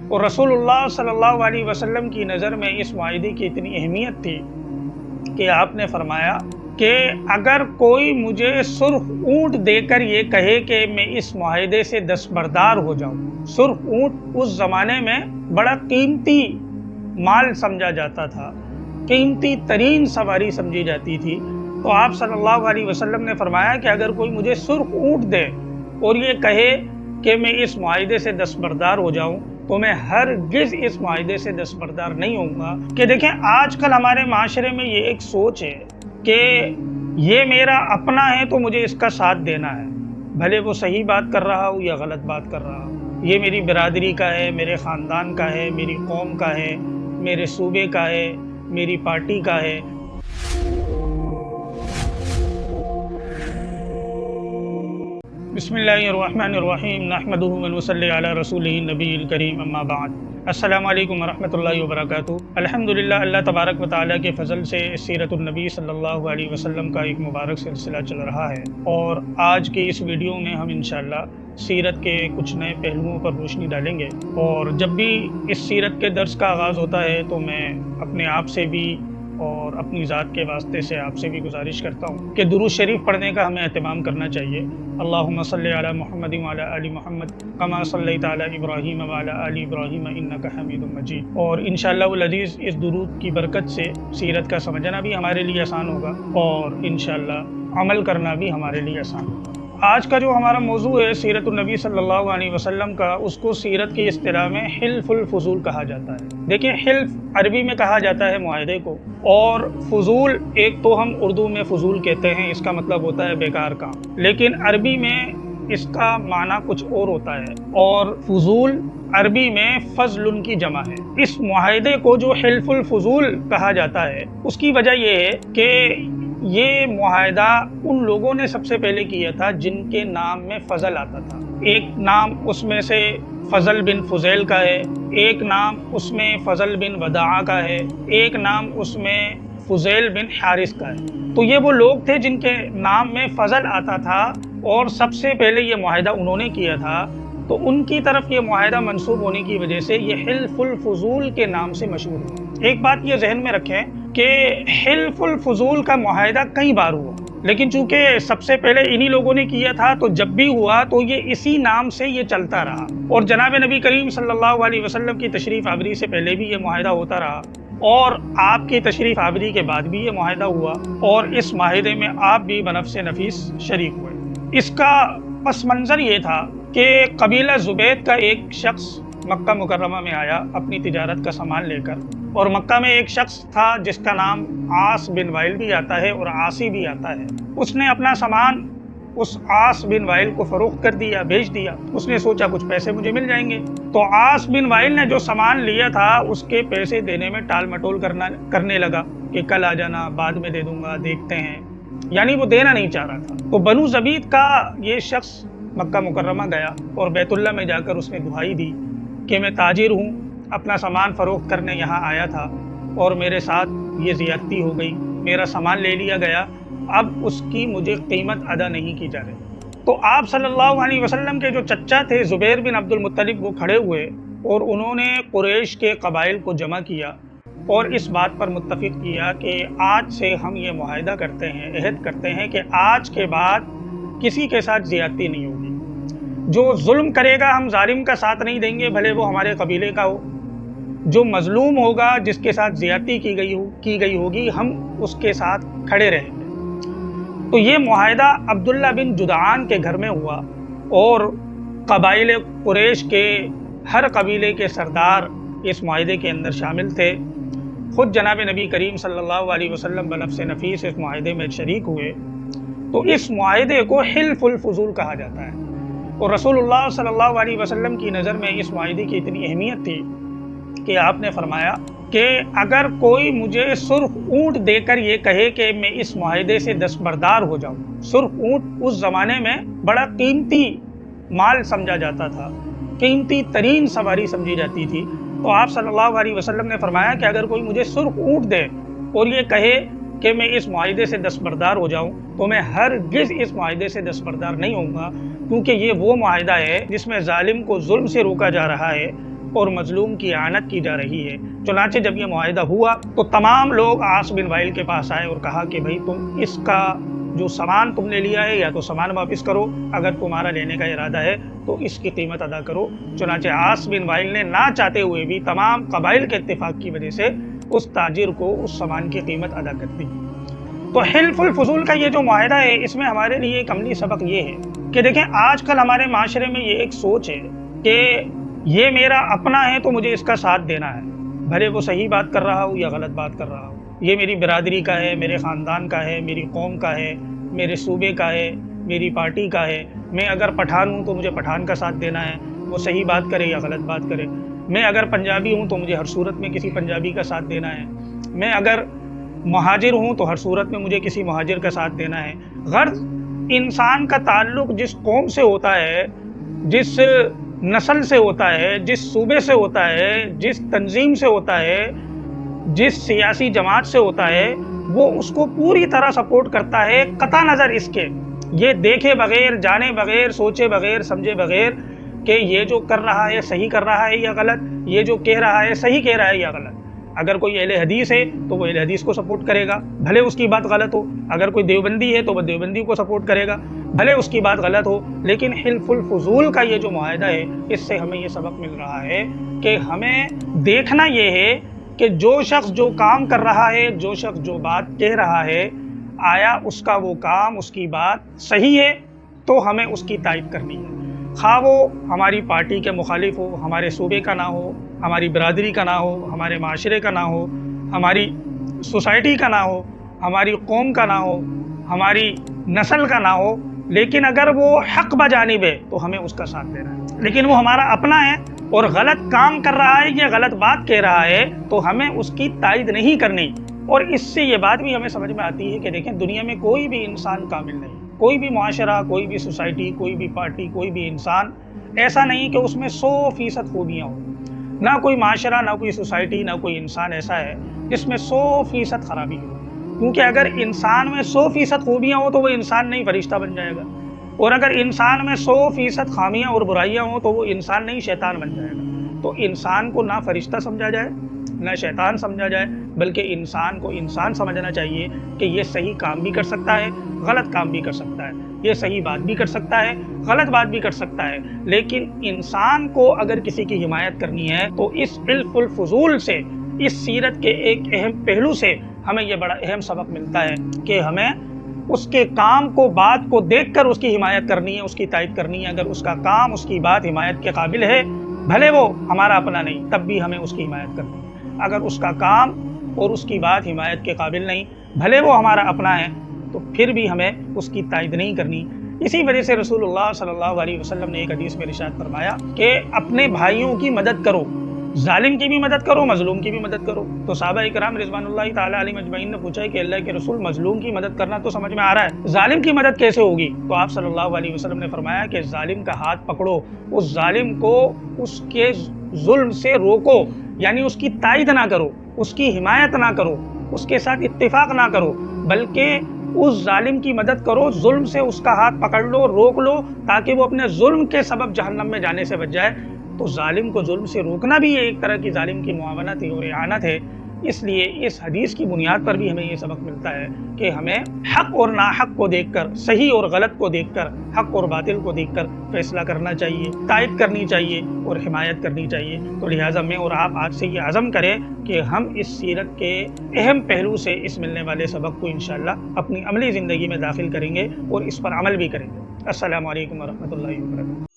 اور رسولullah صلی اللہ علیہ وسلم کی نظر میں اس معاہدے کی اتنی اہمیت تھی کہ آپ نے فرمایا کہ اگر کوئی مجھے سرخ اونٹ دے کر یہ کہے کہ میں اس معاہدے سے دستبردار ہو جاؤں۔ سرخ اونٹ اس زمانے میں بڑا قیمتی مال سمجھا جاتا تھا، قیمتی ترین سواری سمجھی جاتی تھی، تو آپ صلی اللہ علیہ وسلم نے فرمایا کہ اگر کوئی مجھے سرخ اونٹ دے اور یہ کہے کہ میں اس معاہدے سے دستبردار ہو جاؤں تو میں ہرگز اس معاہدے سے دستبردار نہیں ہوں گا۔ کہ دیکھیں آج کل ہمارے معاشرے میں یہ ایک سوچ ہے کہ یہ میرا اپنا ہے تو مجھے اس کا ساتھ دینا ہے، بھلے وہ صحیح بات کر رہا ہو یا غلط بات کر رہا ہو، یہ میری برادری کا ہے، میرے خاندان کا ہے، میری قوم کا ہے، میرے صوبے کا ہے، میری پارٹی کا ہے۔ بسم اللہ الرحمن الرحیم، نحمدہ و نصلی علی رسولہ النبی الکریم، اما بعد۔ السلام علیکم ورحمۃ اللہ وبرکاتہ۔ الحمدللہ، اللہ تبارک و تعالیٰ کے فضل سے سیرت النبی صلی اللہ علیہ وسلم کا ایک مبارک سلسلہ چل رہا ہے، اور آج کی اس ویڈیو میں ہم انشاءاللہ سیرت کے کچھ نئے پہلوؤں پر روشنی ڈالیں گے۔ اور جب بھی اس سیرت کے درس کا آغاز ہوتا ہے تو میں اپنے آپ سے بھی اور اپنی ذات کے واسطے سے آپ سے بھی گزارش کرتا ہوں کہ درود شریف پڑھنے کا ہمیں اہتمام کرنا چاہیے۔ اللہم صلی علی محمد وعلی آل محمد کما صلیت علی ابراہیم وعلی آل ابراہیم انک حمید مجید۔ اور انشاءاللہ العزیز اس درود کی برکت سے سیرت کا سمجھنا بھی ہمارے لیے آسان ہوگا اور انشاءاللہ عمل کرنا بھی ہمارے لیے آسان ہوگا۔ آج کا جو ہمارا موضوع ہے سیرت النبی صلی اللہ علیہ وسلم کا، اس کو سیرت کی اصطلاح میں حلف الفضول کہا جاتا ہے۔ دیکھیں، حلف عربی میں کہا جاتا ہے معاہدے کو، اور فضول ایک تو ہم اردو میں فضول کہتے ہیں، اس کا مطلب ہوتا ہے بیکار کام، لیکن عربی میں اس کا معنی کچھ اور ہوتا ہے، اور فضول عربی میں فضل کی جمع ہے۔ اس معاہدے کو جو حلف الفضول کہا جاتا ہے اس کی وجہ یہ ہے کہ یہ معاہدہ ان لوگوں نے سب سے پہلے کیا تھا جن کے نام میں فضل آتا تھا۔ ایک نام اس میں سے فضل بن فضیل کا ہے، ایک نام اس میں فضل بن وداع کا ہے، ایک نام اس میں فضیل بن حارث کا ہے۔ تو یہ وہ لوگ تھے جن کے نام میں فضل آتا تھا، اور سب سے پہلے یہ معاہدہ انہوں نے کیا تھا، تو ان کی طرف یہ معاہدہ منسوب ہونے کی وجہ سے یہ حلف الفضول کے نام سے مشہور ہے۔ ایک بات یہ ذہن میں رکھیں کہ حلف الفضول کا معاہدہ کئی بار ہوا، لیکن چونکہ سب سے پہلے انہی لوگوں نے کیا تھا تو جب بھی ہوا تو یہ اسی نام سے یہ چلتا رہا، اور جناب نبی کریم صلی اللہ علیہ وسلم کی تشریف آوری سے پہلے بھی یہ معاہدہ ہوتا رہا، اور آپ کی تشریف آوری کے بعد بھی یہ معاہدہ ہوا، اور اس معاہدے میں آپ بھی بنفس نفیس شریک ہوئے۔ اس کا پس منظر یہ تھا کہ قبیلہ زبید کا ایک شخص مکہ مکرمہ میں آیا اپنی تجارت کا سامان لے کر، اور مکہ میں ایک شخص تھا جس کا نام عاص بن وائل بھی آتا ہے اور عاصی بھی آتا ہے۔ اس نے اپنا سامان اس عاص بن وائل کو فروخت کر دیا، بھیج دیا۔ اس نے سوچا کچھ پیسے مجھے مل جائیں گے، تو عاص بن وائل نے جو سامان لیا تھا اس کے پیسے دینے میں ٹال مٹول کرنے لگا کہ کل آ جانا، بعد میں دے دوں گا، دیکھتے ہیں، یعنی وہ دینا نہیں چاہ رہا تھا۔ تو بنو زبید کا یہ شخص مکہ مکرمہ گیا اور بیت اللہ میں جا کر اس نے دہائی دی کہ میں تاجر ہوں، اپنا سامان فروخت کرنے یہاں آیا تھا اور میرے ساتھ یہ زیادتی ہو گئی، میرا سامان لے لیا گیا، اب اس کی مجھے قیمت ادا نہیں کی جا رہی۔ تو آپ صلی اللہ علیہ وسلم کے جو چچا تھے زبیر بن عبد المطلب، وہ کھڑے ہوئے اور انہوں نے قریش کے قبائل کو جمع کیا اور اس بات پر متفق کیا کہ آج سے ہم یہ معاہدہ کرتے ہیں، عہد کرتے ہیں کہ آج کے بعد کسی کے ساتھ زیادتی نہیں ہوگی، جو ظلم کرے گا ہم ظالم کا ساتھ نہیں دیں گے، بھلے وہ ہمارے قبیلے کا ہو، جو مظلوم ہوگا، جس کے ساتھ زیادتی کی گئی ہوگی، ہم اس کے ساتھ کھڑے رہیں گے۔ تو یہ معاہدہ عبداللہ بن جدعان کے گھر میں ہوا، اور قبائل قریش کے ہر قبیلے کے سردار اس معاہدے کے اندر شامل تھے۔ خود جناب نبی کریم صلی اللہ علیہ وسلم بنفس نفیس اس معاہدے میں شریک ہوئے۔ تو اس معاہدے کو حلف الفضول کہا جاتا ہے، اور رسول اللہ صلی اللہ علیہ وسلم کی نظر میں اس معاہدے کی اتنی اہمیت تھی کہ آپ نے فرمایا کہ اگر کوئی مجھے سرخ اونٹ دے کر یہ کہے کہ میں اس معاہدے سے دستبردار ہو جاؤں۔ سرخ اونٹ اس زمانے میں بڑا قیمتی مال سمجھا جاتا تھا، قیمتی ترین سواری سمجھی جاتی تھی، تو آپ صلی اللہ علیہ وسلم نے فرمایا کہ اگر کوئی مجھے سرخ اونٹ دے اور یہ کہے کہ میں اس معاہدے سے دستبردار ہو جاؤں تو میں ہرگز اس معاہدے سے دستبردار نہیں ہوں گا، کیونکہ یہ وہ معاہدہ ہے جس میں ظالم کو ظلم سے روکا جا رہا ہے اور مظلوم کی اعانت کی جا رہی ہے۔ چنانچہ جب یہ معاہدہ ہوا تو تمام لوگ عاص بن وائل کے پاس آئے اور کہا کہ بھائی تم اس کا جو سامان تم نے لیا ہے یا تو سامان واپس کرو، اگر تمہارا لینے کا ارادہ ہے تو اس کی قیمت ادا کرو۔ چنانچہ عاص بن وائل نے نہ چاہتے ہوئے بھی تمام قبائل کے اتفاق کی وجہ سے اس تاجر کو اس سامان کی قیمت ادا کر دی۔ تو حلف الفضول کا یہ جو معاہدہ ہے، اس میں ہمارے لیے ایک عملی سبق یہ ہے کہ دیکھیں آج کل ہمارے معاشرے میں یہ ایک سوچ ہے کہ یہ میرا اپنا ہے تو مجھے اس کا ساتھ دینا ہے، بھلے وہ صحیح بات کر رہا ہو یا غلط بات کر رہا ہو۔ یہ میری برادری کا ہے، میرے خاندان کا ہے، میری قوم کا ہے، میرے صوبے کا ہے، میری پارٹی کا ہے۔ میں اگر پٹھان ہوں تو مجھے پٹھان کا ساتھ دینا ہے، وہ صحیح بات کرے یا غلط بات کرے۔ میں اگر پنجابی ہوں تو مجھے ہر صورت میں کسی پنجابی کا ساتھ دینا ہے۔ میں اگر مہاجر ہوں تو ہر صورت میں مجھے کسی مہاجر کا ساتھ دینا ہے۔ غرض انسان کا تعلق جس قوم سے ہوتا ہے، جس نسل سے ہوتا ہے، جس صوبے سے ہوتا ہے، جس تنظیم سے ہوتا ہے، جس سیاسی جماعت سے ہوتا ہے، وہ اس کو پوری طرح سپورٹ کرتا ہے، قطع نظر اس کے یہ دیکھے بغیر، جانے بغیر، سوچے بغیر، سمجھے بغیر کہ یہ جو کر رہا ہے صحیح کر رہا ہے یا غلط، یہ جو کہہ رہا ہے صحیح کہہ رہا ہے یا غلط۔ اگر کوئی اہل حدیث ہے تو وہ اہل حدیث کو سپورٹ کرے گا، بھلے اس کی بات غلط ہو۔ اگر کوئی دیوبندی ہے تو وہ دیوبندی کو سپورٹ کرے گا، بھلے اس کی بات غلط ہو۔ لیکن حلف الفضول کا یہ جو معاہدہ ہے، اس سے ہمیں یہ سبق مل رہا ہے کہ ہمیں دیکھنا یہ ہے کہ جو شخص جو کام کر رہا ہے، جو شخص جو بات کہہ رہا ہے، آیا اس کا وہ کام، اس کی بات صحیح ہے تو ہمیں اس کی تائید کرنی ہے، خواہ وہ ہماری پارٹی کے مخالف ہو، ہمارے صوبے کا نہ ہو، ہماری برادری کا نہ ہو، ہمارے معاشرے کا نہ ہو، ہماری سوسائٹی کا نہ ہو، ہماری قوم کا نہ ہو، ہماری نسل کا نہ ہو۔ لیکن اگر وہ حق بجانب ہے تو ہمیں اس کا ساتھ دینا ہے۔ لیکن وہ ہمارا اپنا ہے اور غلط کام کر رہا ہے یا غلط بات کہہ رہا ہے تو ہمیں اس کی تائید نہیں کرنی۔ اور اس سے یہ بات بھی ہمیں سمجھ میں آتی ہے کہ دیکھیں دنیا میں کوئی بھی انسان کامل نہیں، کوئی بھی معاشرہ، کوئی بھی سوسائٹی، کوئی بھی پارٹی، کوئی بھی انسان ایسا نہیں کہ اس میں 100% خوبیاں ہوں۔ نہ کوئی معاشرہ، نہ کوئی سوسائٹی، نہ کوئی انسان ایسا ہے جس میں 100% خرابی ہو، کیونکہ اگر انسان میں 100% خوبیاں ہوں تو وہ انسان نہیں فرشتہ بن جائے گا، اور اگر انسان میں 100% خامیاں اور برائیاں ہوں تو وہ انسان نہیں شیطان بن جائے گا۔ تو انسان کو نہ فرشتہ سمجھا جائے، نہ شیطان سمجھا جائے، بلکہ انسان کو انسان سمجھنا چاہیے کہ یہ صحیح کام بھی کر سکتا ہے، غلط کام بھی کر سکتا ہے، یہ صحیح بات بھی کر سکتا ہے، غلط بات بھی کر سکتا ہے۔ لیکن انسان کو اگر کسی کی حمایت کرنی ہے تو اس حلف الفضول سے، اس سیرت کے ایک اہم پہلو سے ہمیں یہ بڑا اہم سبق ملتا ہے کہ ہمیں اس کے کام کو، بات کو دیکھ کر اس کی حمایت کرنی ہے، اس کی تائید کرنی ہے۔ اگر اس کا کام، اس کی بات حمایت کے قابل ہے، بھلے وہ ہمارا اپنا نہیں، تب بھی ہمیں اس کی حمایت کرنی ہے۔ اگر اس کا کام اور اس کی بات حمایت کے قابل نہیں، بھلے وہ ہمارا اپنا ہے، تو پھر بھی ہمیں اس کی تائید نہیں کرنی۔ اسی وجہ سے رسول اللہ صلی اللہ علیہ وسلم نے ایک حدیث میں ارشاد فرمایا کہ اپنے بھائیوں کی مدد کرو، ظالم کی بھی مدد کرو، مظلوم کی بھی مدد کرو۔ تو صحابہ اکرام رضوان اللہ تعالیٰ علیہم اجمعین نے پوچھا کہ اللہ کے رسول، مظلوم کی مدد کرنا تو سمجھ میں آ رہا ہے، ظالم کی مدد کیسے ہوگی؟ تو آپ صلی اللہ علیہ وسلم نے فرمایا کہ ظالم کا ہاتھ پکڑو، اس ظالم کو اس کے ظلم سے روکو، یعنی اس کی تائید نہ کرو، اس کی حمایت نہ کرو، اس کے ساتھ اتفاق نہ کرو، بلکہ اس ظالم کی مدد کرو، ظلم سے اس کا ہاتھ پکڑ لو، روک لو، تاکہ وہ اپنے ظلم کے سبب جہنم میں جانے سے بچ جائے۔ تو ظالم کو ظلم سے روکنا بھی ایک طرح کی ظالم کی معاونت اور اعانت ہے۔ اس لیے اس حدیث کی بنیاد پر بھی ہمیں یہ سبق ملتا ہے کہ ہمیں حق اور ناحق کو دیکھ کر، صحیح اور غلط کو دیکھ کر، حق اور باطل کو دیکھ کر فیصلہ کرنا چاہیے، تائید کرنی چاہیے اور حمایت کرنی چاہیے۔ تو لہٰذا میں اور آپ آج سے یہ عزم کریں کہ ہم اس سیرت کے اہم پہلو سے اس ملنے والے سبق کو انشاءاللہ اپنی عملی زندگی میں داخل کریں گے اور اس پر عمل بھی کریں گے۔ السلام علیکم ورحمۃ اللہ وبرکاتہ۔